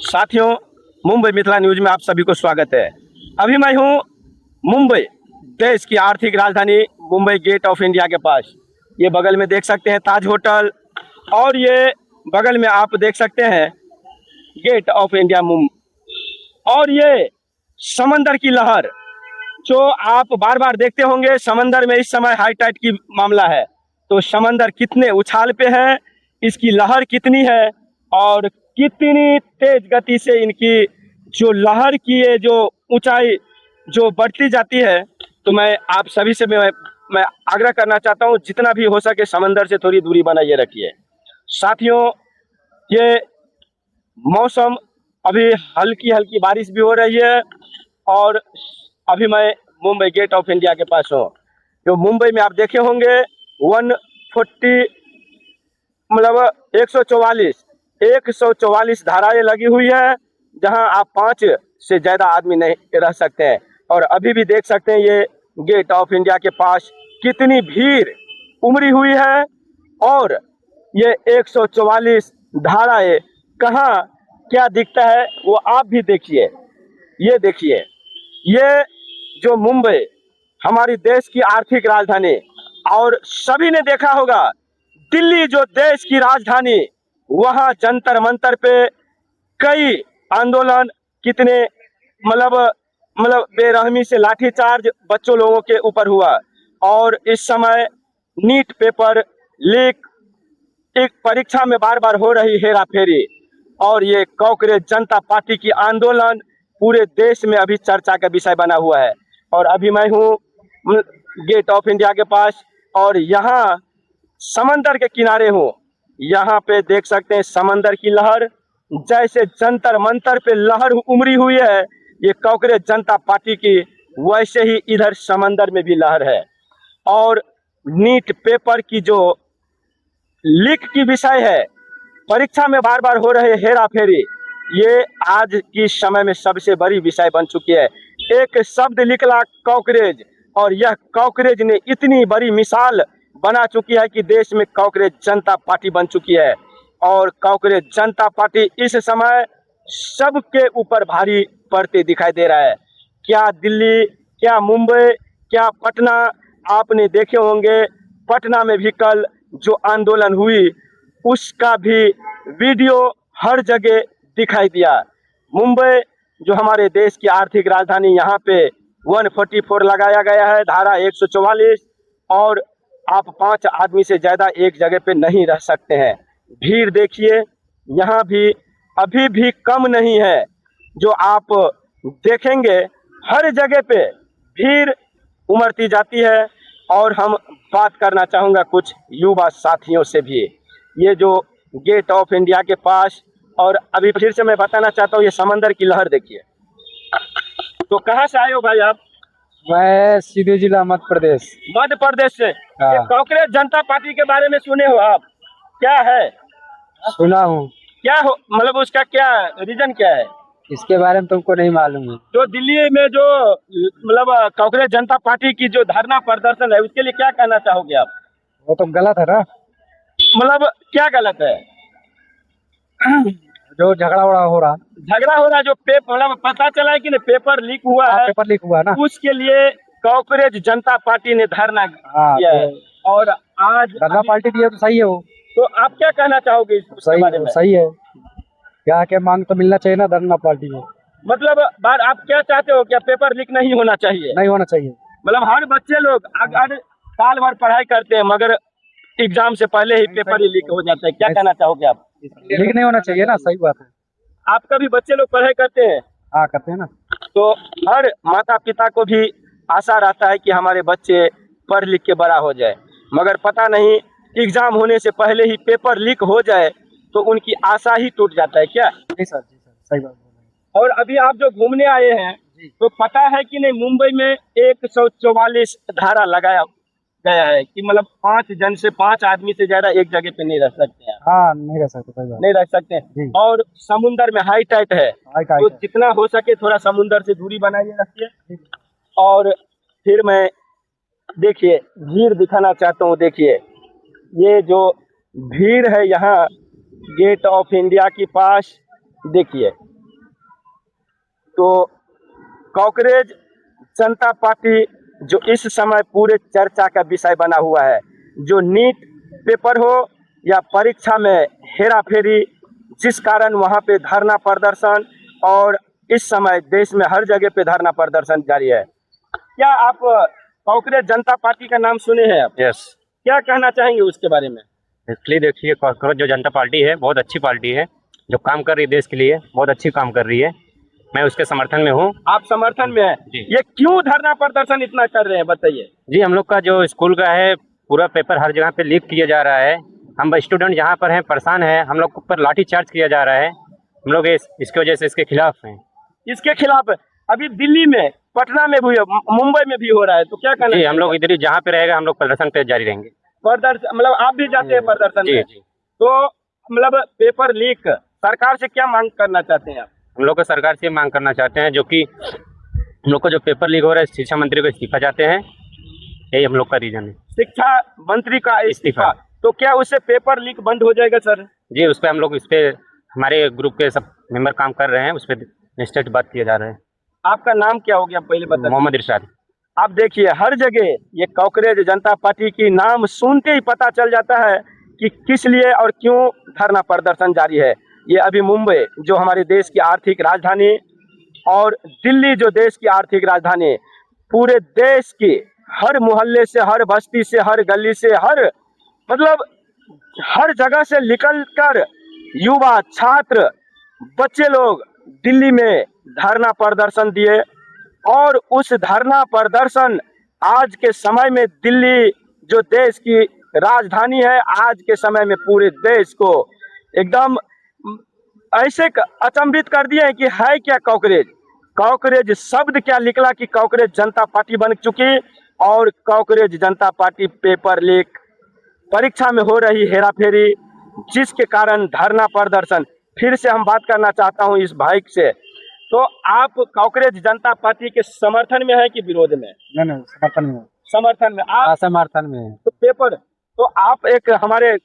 साथियों, मुंबई मिथिला न्यूज में आप सभी को स्वागत है। अभी मैं हूं मुंबई, देश की आर्थिक राजधानी मुंबई, गेट ऑफ इंडिया के पास। ये बगल में देख सकते हैं ताज होटल, और ये बगल में आप देख सकते हैं गेट ऑफ इंडिया मुंबई। और ये समंदर की लहर जो आप बार बार देखते होंगे, समंदर में इस समय हाई टाइड की मामला है। तो समंदर कितने उछाल पे है, इसकी लहर कितनी है और कितनी तेज गति से इनकी जो लहर की है, जो ऊंचाई जो बढ़ती जाती है। तो मैं आप सभी से मैं आग्रह करना चाहता हूं, जितना भी हो सके समंदर से थोड़ी दूरी बनाइए रखिए। साथियों, ये मौसम अभी हल्की हल्की बारिश भी हो रही है, और अभी मैं मुंबई गेट ऑफ इंडिया के पास हूँ। जो मुंबई में आप देखे होंगे 140 मतलब 144 धाराएं लगी हुई है, जहां आप 5 से ज़्यादा आदमी नहीं रह सकते हैं। और अभी भी देख सकते हैं ये गेट ऑफ इंडिया के पास कितनी भीड़ उमड़ी हुई है। और ये 144 धाराएं कहाँ क्या दिखता है वो आप भी देखिए। ये देखिए, ये जो मुंबई हमारी देश की आर्थिक राजधानी, और सभी ने देखा होगा दिल्ली जो देश की राजधानी, वहां जंतर मंतर पे कई आंदोलन, कितने मतलब बेरहमी से लाठीचार्ज बच्चों लोगों के ऊपर हुआ। और इस समय नीट पेपर लीक, एक परीक्षा में बार बार हो रही हेरा फेरी, और ये कांग्रेस जनता पार्टी की आंदोलन पूरे देश में अभी चर्चा का विषय बना हुआ है। और अभी मैं हूँ गेट ऑफ इंडिया के पास, और यहाँ समंदर के किनारे हूँ। यहाँ पे देख सकते हैं समंदर की लहर, जैसे जंतर मंतर पे लहर उमड़ी हुई है ये कांग्रेस जनता पार्टी की, वैसे ही इधर समंदर में भी लहर है। और नीट पेपर की जो लीक की विषय है, परीक्षा में बार बार हो रहे हेरा फेरी, ये आज की समय में सबसे बड़ी विषय बन चुकी है। एक शब्द निकला कांग्रेस, और यह कांग्रेस ने इतनी बड़ी मिसाल बना चुकी है कि देश में कांग्रेस जनता पार्टी बन चुकी है। और कांग्रेस जनता पार्टी इस समय सबके ऊपर भारी पड़ते दिखाई दे रहा है। क्या दिल्ली, क्या मुंबई, क्या पटना, आपने देखे होंगे पटना में भी कल जो आंदोलन हुई उसका भी वीडियो हर जगह दिखाई दिया। मुंबई जो हमारे देश की आर्थिक राजधानी, यहाँ पे 144 लगाया गया है, धारा 144, और आप 5 आदमी से ज़्यादा एक जगह पे नहीं रह सकते हैं। भीड़ देखिए, यहाँ भी अभी भी कम नहीं है। जो आप देखेंगे हर जगह पे भीड़ उमड़ती जाती है। और हम बात करना चाहूँगा कुछ युवा साथियों से भी। ये जो गेट ऑफ इंडिया के पास, और अभी फिर से मैं बताना चाहता हूँ, ये समंदर की लहर देखिए। तो कहाँ से आए हो भाई आप? मैं सीधे जिला मध्य प्रदेश। मध्य प्रदेश से। हाँ। ये कांग्रेस जनता पार्टी के बारे में सुने हो आप? क्या है? सुना हूँ। क्या हो मतलब उसका क्या रीजन क्या है? इसके बारे में तुमको नहीं मालूम है? जो दिल्ली में जो मतलब कांग्रेस जनता पार्टी की जो धरना प्रदर्शन है, उसके लिए क्या कहना चाहोगे आप? वो तो गलत है ना। मतलब क्या गलत है? जो झगड़ा उड़ा हो रहा जो मतलब पता चला है कि नहीं, पेपर लीक हुआ है, पेपर लीक हुआ ना, उसके लिए कांग्रेस जनता पार्टी ने धरना किया है। और आज धरना पार्टी दिया तो सही है वो। तो आप क्या कहना चाहोगे इसके बारे में? सही है। क्या क्या मांग तो मिलना चाहिए ना धरना पार्टी में। मतलब बार आप क्या चाहते हो, क्या पेपर लीक नहीं होना चाहिए? नहीं होना चाहिए। मतलब हर बच्चे लोग अगर साल भर पढ़ाई करते हैं, मगर एग्जाम से पहले ही पेपर ही लीक हो जाता है। क्या कहना चाहोगे आप? लीक नहीं होना चाहिए ना, सही बात है। आपका भी बच्चे लोग पढ़ाई करते हैं? हाँ, करते हैं ना। तो हर माता पिता को भी आशा रहता है कि हमारे बच्चे पढ़ लिख के बड़ा हो जाए, मगर पता नहीं एग्जाम होने से पहले ही पेपर लीक हो जाए तो उनकी आशा ही टूट जाता है क्या? जी सर, सही बात है। और अभी आप जो घूमने आए हैं, तो पता है कि नहीं मुंबई में 144 धारा लगाया गया है कि मतलब 5 आदमी से ज्यादा एक जगह पे नहीं रह सकते हैं। हाँ, नहीं रह सकते, सही बात। नहीं रह सकते हैं। और समुंदर में हाई टाइट है, तो जितना हो सके थोड़ा समुंदर से दूरी बनाइए रखिए। और फिर मैं देखिए भीड़ दिखाना चाहता हूँ। देखिए ये जो भीड़ है यहाँ गेट ऑफ इंडिया के पास, देखिए तो कांग्रेस जनता पार्टी जो इस समय पूरे चर्चा का विषय बना हुआ है, जो नीट पेपर हो या परीक्षा में हेरा फेरी, जिस कारण वहाँ पे धरना प्रदर्शन और इस समय देश में हर जगह पे धरना प्रदर्शन जारी है। क्या आप कांग्रेस जनता पार्टी का नाम सुने हैं आप? यस, क्या कहना चाहेंगे उसके बारे में? इसलिए देखिए कांग्रेस जो जनता पार्टी है बहुत अच्छी पार्टी है, जो काम कर रही है देश के लिए, बहुत अच्छी काम कर रही है। मैं उसके समर्थन में हूँ। आप समर्थन में हैं? जी। ये क्यों धरना प्रदर्शन इतना कर रहे हैं, बताइए। जी, हम लोग का जो स्कूल का है पूरा पेपर हर जगह पे लीक किया जा रहा है। हम स्टूडेंट जहाँ पर हैं परेशान हैं, हम लोग पर लाठी चार्ज किया जा रहा है। हम लोग इसके वजह से इसके खिलाफ हैं। इसके खिलाफ अभी दिल्ली में, पटना में भी, मुंबई में भी हो रहा है, तो क्या कहना? जी, हम लोग इधर ही जहाँ पे रहेगा हम लोग प्रदर्शन पे जारी रहेंगे। प्रदर्शन मतलब आप भी जाते हैं प्रदर्शन जी में? जी। तो मतलब पेपर लीक, सरकार से क्या मांग करना चाहते हैं आप? हम लोग को सरकार से मांग करना चाहते हैं, जो कि हम लोग को जो पेपर लीक हो रहा है, शिक्षा मंत्री को इस्तीफा चाहते हैं। यही हम लोग का रीजन है। शिक्षा मंत्री का इस्तीफा, तो क्या उससे पेपर लीक बंद हो जाएगा सर? जी, उस पर हम लोग हमारे ग्रुप के सब मेंबर काम कर रहे हैं, उस पर निश्चित बात किया जा रहा है। आपका नाम क्या हो गया पहले बता? मोहम्मद इरशाद। आप देखिए हर जगह ये कांग्रेस जनता पार्टी की नाम सुनते ही पता चल जाता है कि किस लिए और क्यों धरना प्रदर्शन जारी है। ये अभी मुंबई जो हमारे देश की आर्थिक राजधानी और दिल्ली जो देश की आर्थिक राजधानी, पूरे देश की हर मोहल्ले से, हर बस्ती से, हर गली से, हर मतलब हर जगह से निकल कर युवा, छात्र, बच्चे लोग दिल्ली में धरना प्रदर्शन दिए। और उस धरना प्रदर्शन आज के समय में दिल्ली जो देश की राजधानी है, आज के समय में पूरे देश को एकदम ऐसे अचंभित कर दिए कि है क्या कांग्रेस। कांग्रेस शब्द क्या निकला कि कांग्रेस जनता पार्टी बन चुकी। और कांग्रेस जनता पार्टी पेपर लीक, परीक्षा में हो रही हेरा फेरी, जिसके कारण धरना प्रदर्शन। फिर से हम बात करना चाहता हूं इस भाई से, तो आप कांग्रेस जनता पार्टी के समर्थन में है कि विरोध में? नहीं, समर्थन में। समर्थन में। आप समर्थन में। तो पेपर, तो आप एक हमारे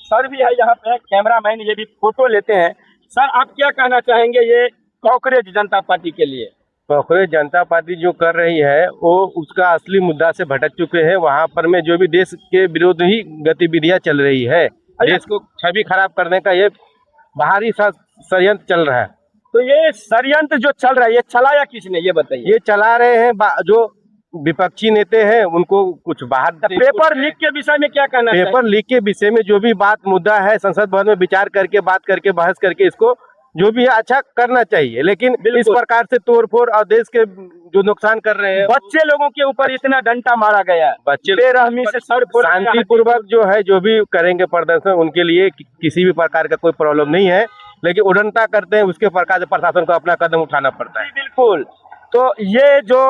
सर भी है यहाँ पे, कैमरामैन, ये भी फोटो लेते हैं। सर आप क्या कहना चाहेंगे ये कांग्रेस जनता पार्टी के लिए? कांग्रेस जनता पार्टी जो कर रही है वो उसका असली मुद्दा से भटक चुके हैं। वहाँ पर में जो भी देश के विरोध ही गतिविधियां चल रही है, देश को छवि खराब करने का ये बाहरी षड्यंत्र चल रहा है। तो ये षड्यंत्र जो चल रहा है, ये चलाया किसने, ये बताइए? ये चला रहे हैं जो विपक्षी नेता हैं, उनको कुछ बाहर। पेपर लीक के विषय में क्या कहना? पेपर लीक के विषय में जो भी बात मुद्दा है, संसद भवन में विचार करके, बात करके, बहस करके इसको जो भी है अच्छा करना चाहिए। लेकिन इस प्रकार से तोड़फोड़ और देश के जो नुकसान कर रहे हैं, बच्चे लोगों के ऊपर इतना डंडा मारा गया, बच्चे बेरहमी से सर शांतिपूर्वक जो है जो भी करेंगे प्रदर्शन, उनके लिए किसी भी प्रकार का कोई प्रॉब्लम नहीं है। लेकिन उड़नता करते हैं उसके प्रकार से प्रशासन को अपना कदम उठाना पड़ता है। बिल्कुल। तो ये जो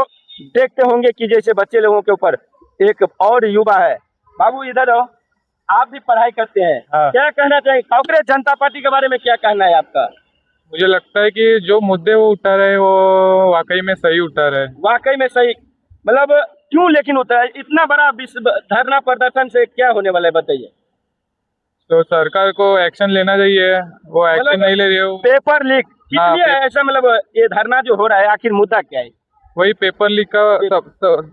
देखते होंगे कि जैसे बच्चे लोगों के ऊपर, एक और युवा है, बाबू इधर आओ, आप भी पढ़ाई करते हैं। हाँ। क्या कहना चाहिए कांग्रेस जनता पार्टी के बारे में, क्या कहना है आपका? मुझे लगता है कि जो मुद्दे वो उठा रहे वो वाकई में सही उठा रहे। वाकई में सही, मतलब क्यों लेकिन होता है इतना बड़ा धरना प्रदर्शन से क्या होने वाला है, बताइए? तो सरकार को एक्शन लेना चाहिए, वो एक्शन नहीं ले रही है। पेपर लीक किसलिए ऐसा, मतलब ये धरना जो हो रहा है आखिर मुद्दा क्या है? वही पेपर लीक का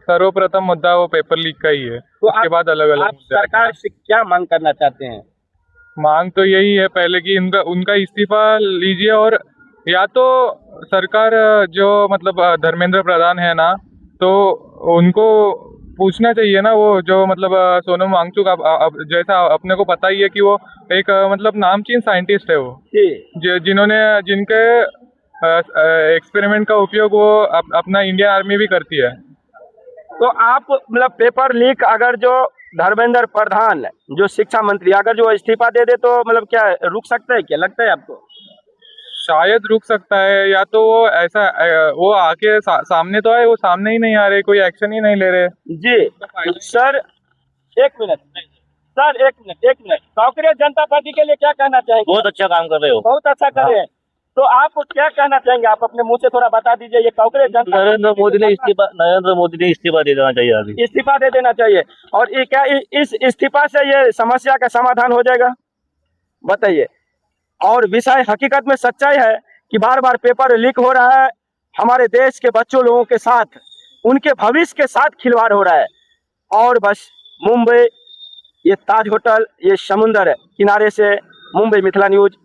सर्वप्रथम मुद्दा वो पेपर लीक का ही है। तो उसके बाद अलग अलग आप सरकार से क्या मांग करना चाहते हैं? मांग तो यही है पहले कि उनका इस्तीफा लीजिए, और या तो सरकार जो मतलब धर्मेंद्र प्रधान है ना, तो उनको पूछना चाहिए ना, वो जो मतलब सोनम वांगचुक, अब जैसा अपने को पता ही है कि वो एक मतलब नामचीन साइंटिस्ट है, वो जिनके एक्सपेरिमेंट का उपयोग वो अपना इंडियन आर्मी भी करती है। तो आप मतलब पेपर लीक, अगर जो धर्मेंद्र प्रधान जो शिक्षा मंत्री, अगर जो इस्तीफा दे दे तो मतलब क्या रुक सकता है, क्या लगता है आपको? शायद रुक सकता है, या तो वो ऐसा वो आके सामने तो आए, वो सामने ही नहीं आ रहे, कोई एक्शन ही नहीं ले रहे। जी सर, एक मिनट सर, एक मिनट, कांग्रेस जनता पार्टी के लिए क्या कहना चाहेंगे? बहुत अच्छा काम कर रहे हो। बहुत अच्छा कर रहे हैं। तो आप क्या कहना चाहेंगे, आप अपने मुंह से थोड़ा बता दीजिए। ये कांग्रेस जनता, नरेंद्र मोदी ने इस्तीफा दे देना चाहिए, अभी इस्तीफा दे देना चाहिए। और ये क्या इस इस्तीफा से ये समस्या का समाधान हो जाएगा, बताइए? और विषय हकीकत में सच्चाई है कि बार बार पेपर लीक हो रहा है हमारे देश के बच्चों लोगों के साथ, उनके भविष्य के साथ खिलवाड़ हो रहा है। और बस मुंबई, ये ताज होटल, ये समुंदर किनारे से मुंबई मिथिला न्यूज।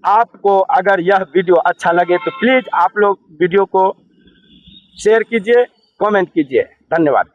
आपको अगर यह वीडियो अच्छा लगे तो प्लीज़ आप लोग वीडियो को शेयर कीजिए, कमेंट कीजिए। धन्यवाद।